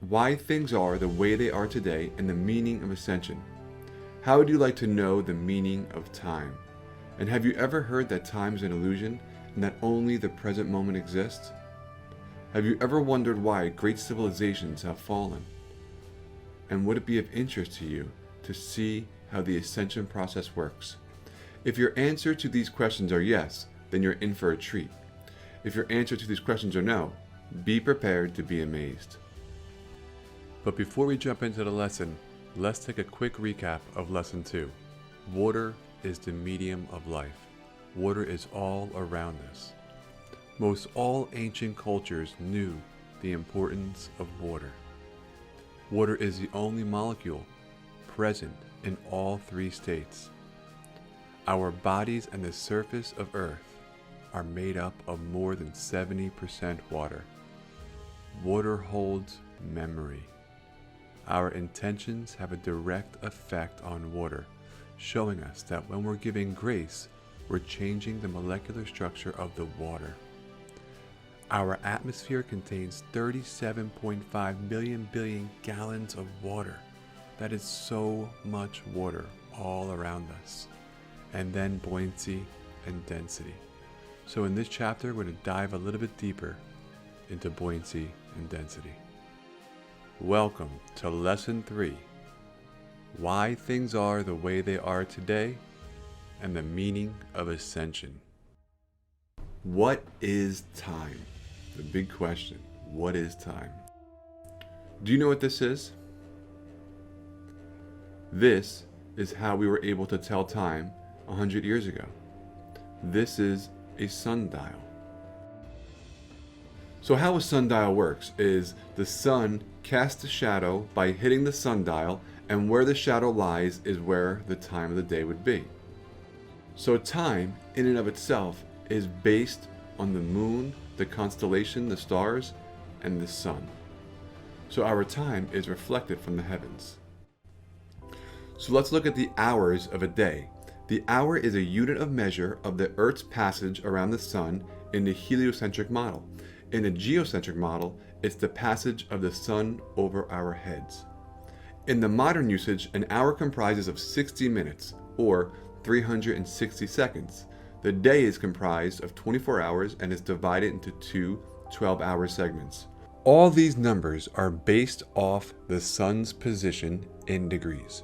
why things are the way they are today and the meaning of ascension. How would you like to know the meaning of time? And have you ever heard that time is an illusion and that only the present moment exists? Have you ever wondered why great civilizations have fallen? And would it be of interest to you to see how the ascension process works? If your answer to these questions are yes, then you're in for a treat. If your answer to these questions are no, be prepared to be amazed. But before we jump into the lesson, let's take a quick recap of Lesson 2. Water is the medium of life. Water is all around us. Most all ancient cultures knew the importance of water. Water is the only molecule present in all three states. Our bodies and the surface of Earth are made up of more than 70% water. Water holds memory. Our intentions have a direct effect on water, showing us that when we're giving grace, we're changing the molecular structure of the water. Our atmosphere contains 37.5 billion gallons of water. That is so much water all around us. And then buoyancy and density. So in this chapter, we're going to dive a little bit deeper into buoyancy and density. Welcome to Lesson 3. Why things are the way they are today and the meaning of ascension. What is time? The big question. What is time? Do you know what this is? This is how we were able to tell time 100 years ago. This is a sundial. So how a sundial works is the sun casts a shadow by hitting the sundial, and where the shadow lies is where the time of the day would be. So time in and of itself is based on the moon, the constellation, the stars, and the sun. So our time is reflected from the heavens. So let's look at the hours of a day. The hour is a unit of measure of the Earth's passage around the sun in the heliocentric model. In the geocentric model, it's the passage of the sun over our heads. In the modern usage, an hour comprises of 60 minutes, or 360 seconds. The day is comprised of 24 hours and is divided into two 12-hour segments. All these numbers are based off the sun's position in degrees.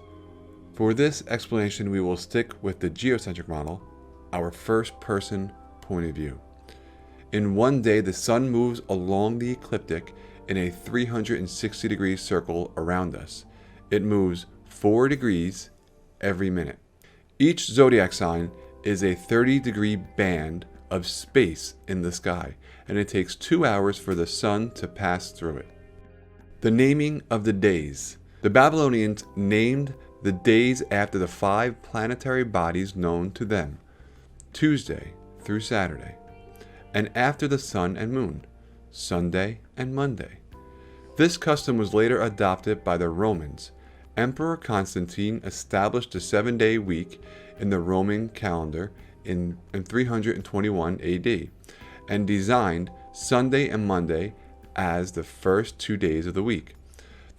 For this explanation, we will stick with the geocentric model, our first-person point of view. In one day, the sun moves along the ecliptic in a 360-degree circle around us. It moves 4 degrees every minute. Each zodiac sign is a 30-degree band of space in the sky, and it takes 2 hours for the sun to pass through it. The naming of the days. The Babylonians named the days after the 5 planetary bodies known to them, Tuesday through Saturday, and after the sun and moon, Sunday and Monday. This custom was later adopted by the Romans. Emperor Constantine established the 7-day week in the Roman calendar in 321 AD, and designed Sunday and Monday as the first 2 days of the week.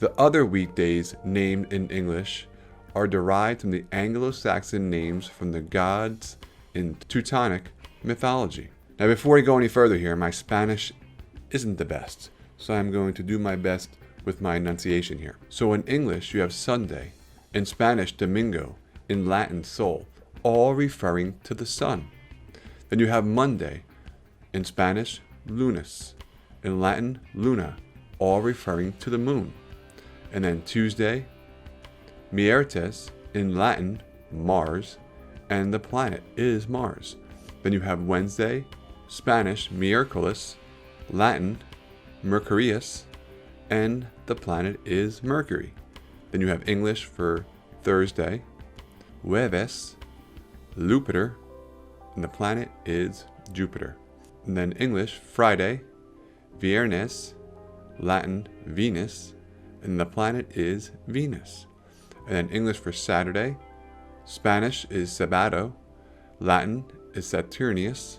The other weekdays named in English are derived from the Anglo-Saxon names from the gods in Teutonic mythology. Now before we go any further here, my Spanish isn't the best, so I'm going to do my best with my enunciation here. So in English you have Sunday, in Spanish Domingo, in Latin Sol, all referring to the sun. Then you have Monday, in Spanish Lunes, in Latin Luna, all referring to the moon. And then Tuesday, Miertes, in Latin Mars, and the planet is Mars. Then you have Wednesday, Spanish Miércoles, Latin Mercurius, and the planet is Mercury. Then you have English for Thursday, Jueves, Lupiter, and the planet is Jupiter. And then English Friday, Viernes, Latin Venus, and the planet is Venus. And then English for Saturday, Spanish is Sabado, Latin is Saturnius,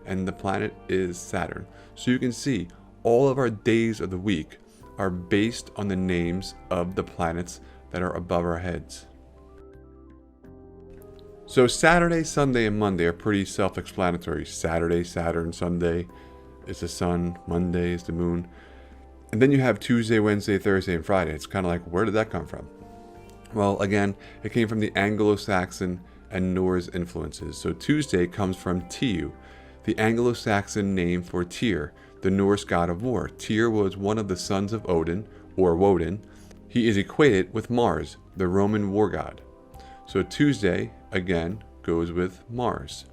and the planet is Saturn. So you can see all of our days of the week are based on the names of the planets that are above our heads. So Saturday, Sunday, and Monday are pretty self-explanatory. Saturday, Saturn. Sunday is the sun. Monday is the moon. And then you have Tuesday, Wednesday, Thursday, and Friday. It's kind of like, where did that come from? Well, again, it came from the Anglo-Saxon and Norse influences. So Tuesday comes from Tiu, the Anglo-Saxon name for Tyr, the Norse god of war. Tyr was one of the sons of Odin, or Woden. He is equated with Mars, the Roman war god. So Tuesday, again, goes with Mars.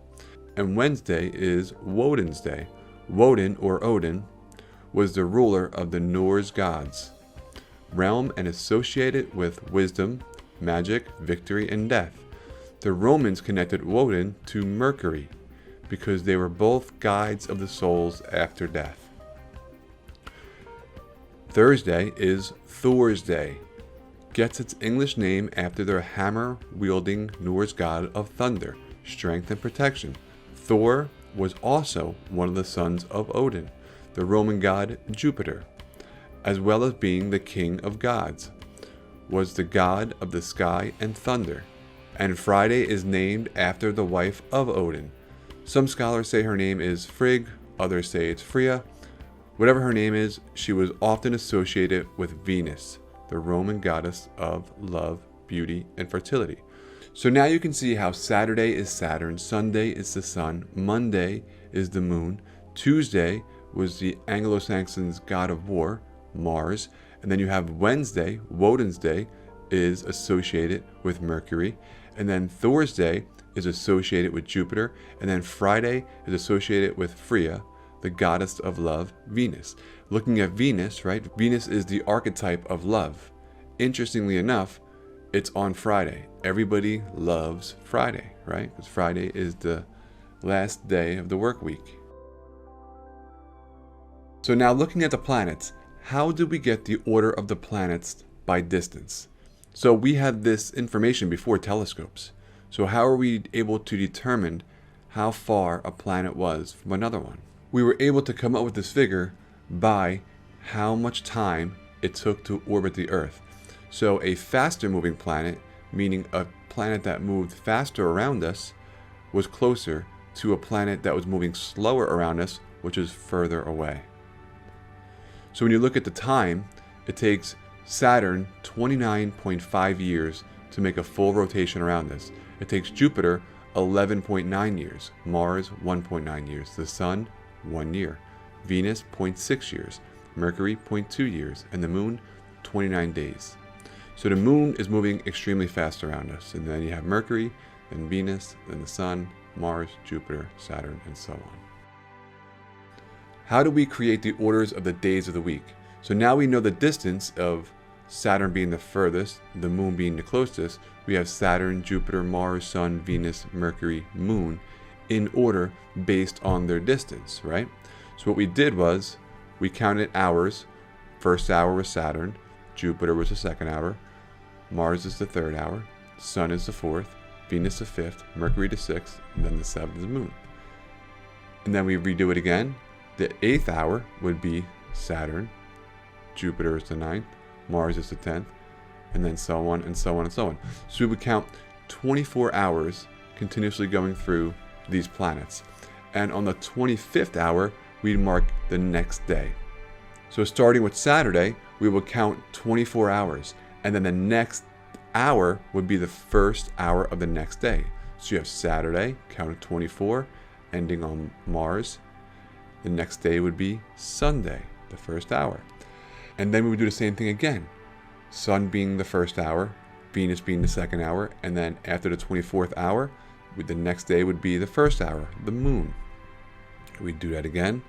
And Wednesday is Woden's day. Woden, or Odin, was the ruler of the Norse gods, realm, and associated with wisdom, magic, victory, and death. The Romans connected Woden to Mercury because they were both guides of the souls after death. Thursday is Thor's day. Gets its English name after their hammer-wielding Norse god of thunder, strength, and protection. Thor was also one of the sons of Odin, the Roman god Jupiter, as well as being the king of gods, was the god of the sky and thunder. And Friday is named after the wife of Odin. Some scholars say her name is Frigg, others say it's Freya. Whatever her name is, she was often associated with Venus, the Roman goddess of love, beauty, and fertility. So now you can see how Saturday is Saturn, Sunday is the sun, Monday is the moon, Tuesday was the Anglo-Saxons god of war, Mars, and then you have Wednesday, Woden's day, is associated with Mercury, and then Thursday is associated with Jupiter, and then Friday is associated with Freya, the goddess of love, Venus. Looking at Venus, right? Venus is the archetype of love. Interestingly enough, it's on Friday. Everybody loves Friday, right? Because Friday is the last day of the work week. So now looking at the planets, how do we get the order of the planets by distance? So we had this information before telescopes. So how are we able to determine how far a planet was from another one? We were able to come up with this figure by how much time it took to orbit the Earth. So a faster moving planet, meaning a planet that moved faster around us, was closer to a planet that was moving slower around us, which is further away. So when you look at the time, it takes Saturn 29.5 years to make a full rotation around us. It takes Jupiter 11.9 years, Mars 1.9 years, the Sun 1 year, Venus 0.6 years, Mercury 0.2 years, and the Moon 29 days. So the Moon is moving extremely fast around us, and then you have Mercury, then Venus, then the Sun, Mars, Jupiter, Saturn, and so on. How do we create the orders of the days of the week? So now we know the distance of Saturn being the furthest, the Moon being the closest. We have Saturn, Jupiter, Mars, Sun, Venus, Mercury, Moon in order based on their distance, right? So what we did was we counted hours. First hour was Saturn, Jupiter was the second hour, Mars is the third hour, Sun is the fourth, Venus the fifth, Mercury the sixth, and then the seventh is the Moon. And then we redo it again. The eighth hour would be Saturn, Jupiter is the ninth, Mars is the 10th, and then so on and so on and so on. So we would count 24 hours continuously going through these planets. And on the 25th hour, we'd mark the next day. So starting with Saturday, we would count 24 hours, and then the next hour would be the first hour of the next day. So you have Saturday, counted 24, ending on Mars. The next day would be Sunday, the first hour. And then we would do the same thing again. Sun being the first hour, Venus being the second hour, and then after the 24th hour, the next day would be the first hour, the Moon. We'd do that again.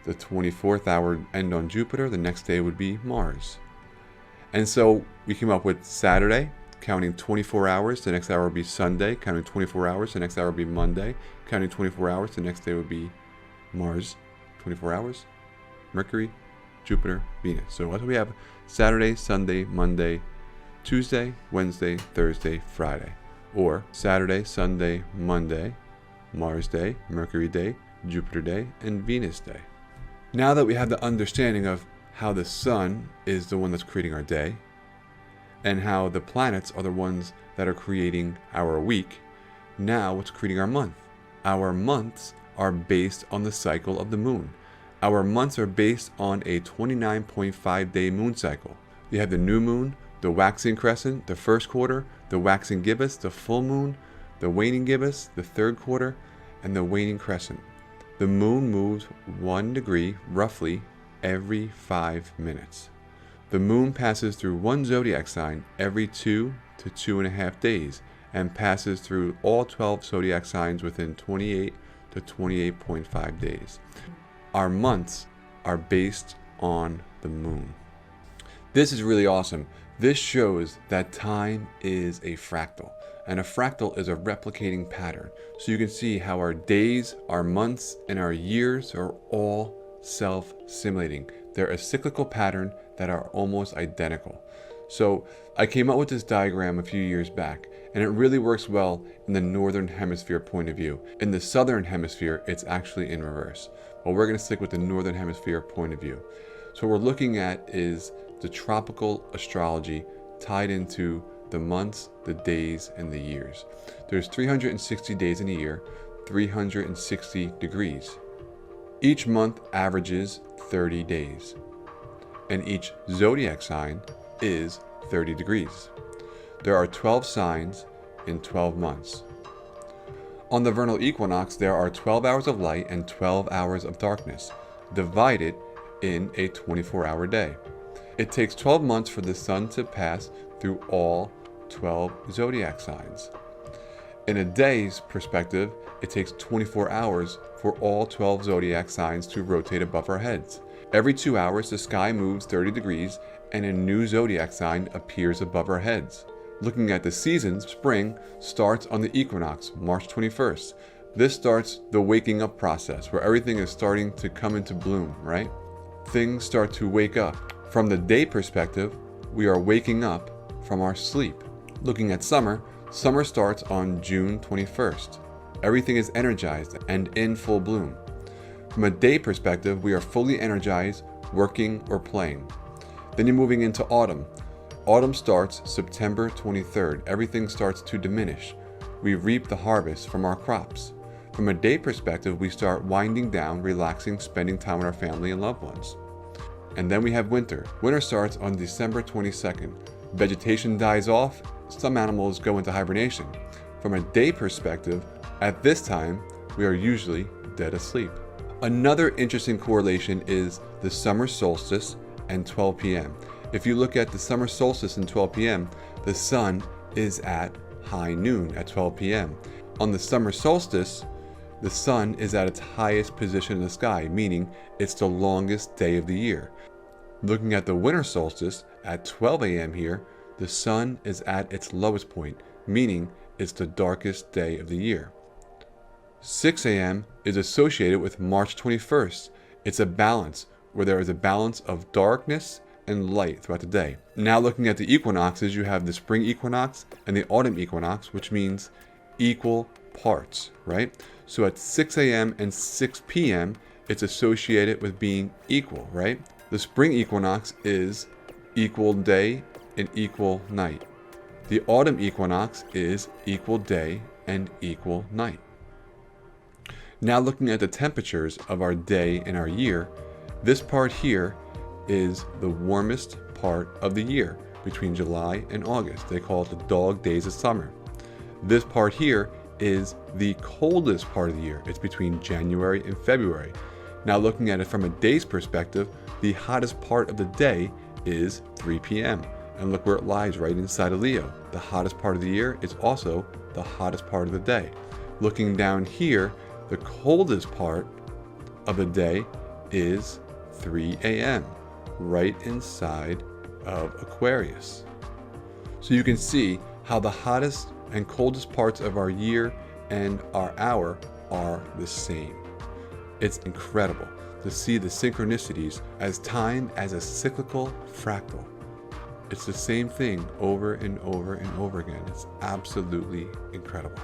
The 24th hour would end on Jupiter, the next day would be Mars. And so we came up with Saturday, counting 24 hours, the next hour would be Sunday, counting 24 hours, the next hour would be Monday, counting 24 hours, the next day would be Mars, 24 hours, Mercury, Jupiter, Venus. So that's what we have: Saturday, Sunday, Monday, Tuesday, Wednesday, Thursday, Friday. Or Saturday, Sunday, Monday, Mars Day, Mercury Day, Jupiter Day, and Venus Day. Now that we have the understanding of how the sun is the one that's creating our day, and how the planets are the ones that are creating our week. Now what's creating our month? Our months are based on the cycle of the moon. Our months are based on a 29.5 day moon cycle. You have the new moon, the waxing crescent, the first quarter, the waxing gibbous, the full moon, the waning gibbous, the third quarter, and the waning crescent. The moon moves 1 degree roughly every 5 minutes. The moon passes through one zodiac sign every 2 to 2.5 days and passes through all 12 zodiac signs within 28 to 28.5 days. Our months are based on the moon. This is really awesome. This shows that time is a fractal, and a fractal is a replicating pattern. So you can see how our days, our months, and our years are all self-simulating. They're a cyclical pattern that are almost identical. So I came up with this diagram a few years back, and it really works well in the northern hemisphere point of view. In the southern hemisphere, it's actually in reverse. But we're going to stick with the northern hemisphere point of view. So what we're looking at is the tropical astrology tied into the months, the days, and the years. There's 360 days in a year, 360 degrees. Each month averages 30 days, and each zodiac sign is 30 degrees. There are 12 signs in 12 months. On the vernal equinox, there are 12 hours of light and 12 hours of darkness, divided in a 24-hour day. It takes 12 months for the sun to pass through all 12 zodiac signs. In a day's perspective, it takes 24 hours for all 12 zodiac signs to rotate above our heads. Every 2 hours, the sky moves 30 degrees and a new zodiac sign appears above our heads. Looking at the seasons, spring starts on the equinox, March 21st. This starts the waking up process, where everything is starting to come into bloom, right? Things start to wake up. From the day perspective, we are waking up from our sleep. Looking at summer, summer starts on June 21st. Everything is energized and in full bloom. From a day perspective, we are fully energized, working or playing. Then you're moving into autumn. Autumn starts September 23rd. Everything starts to diminish. We reap the harvest from our crops. From a day perspective, we start winding down, relaxing, spending time with our family and loved ones. And then we have winter. Winter starts on December 22nd. Vegetation dies off. Some animals go into hibernation. From a day perspective, at this time, we are usually dead asleep. Another interesting correlation is the summer solstice and 12 p.m. If you look at the summer solstice and 12 p.m., the sun is at high noon at 12 p.m. On the summer solstice, the sun is at its highest position in the sky, meaning it's the longest day of the year. Looking at the winter solstice at 12 a.m. here, the sun is at its lowest point, meaning it's the darkest day of the year. 6 a.m. is associated with March 21st. It's a balance, where there is a balance of darkness and light throughout the day. Now looking at the equinoxes, you have the spring equinox and the autumn equinox, which means equal parts, right? So at 6 a.m. and 6 p.m., it's associated with being equal, right? The spring equinox is equal day and equal night. The autumn equinox is equal day and equal night. Now looking at the temperatures of our day and our year, this part here is the warmest part of the year between July and August. They call it the dog days of summer. This part here is the coldest part of the year. It's between January and February. Now looking at it from a day's perspective, the hottest part of the day is 3 p.m. And look where it lies, right inside of Leo. The hottest part of the year is also the hottest part of the day. Looking down here, the coldest part of the day is 3 a.m. right inside of Aquarius. So you can see how the hottest and coldest parts of our year and our hour are the same. It's incredible to see the synchronicities as time as a cyclical fractal. It's the same thing over and over and over again. It's absolutely incredible.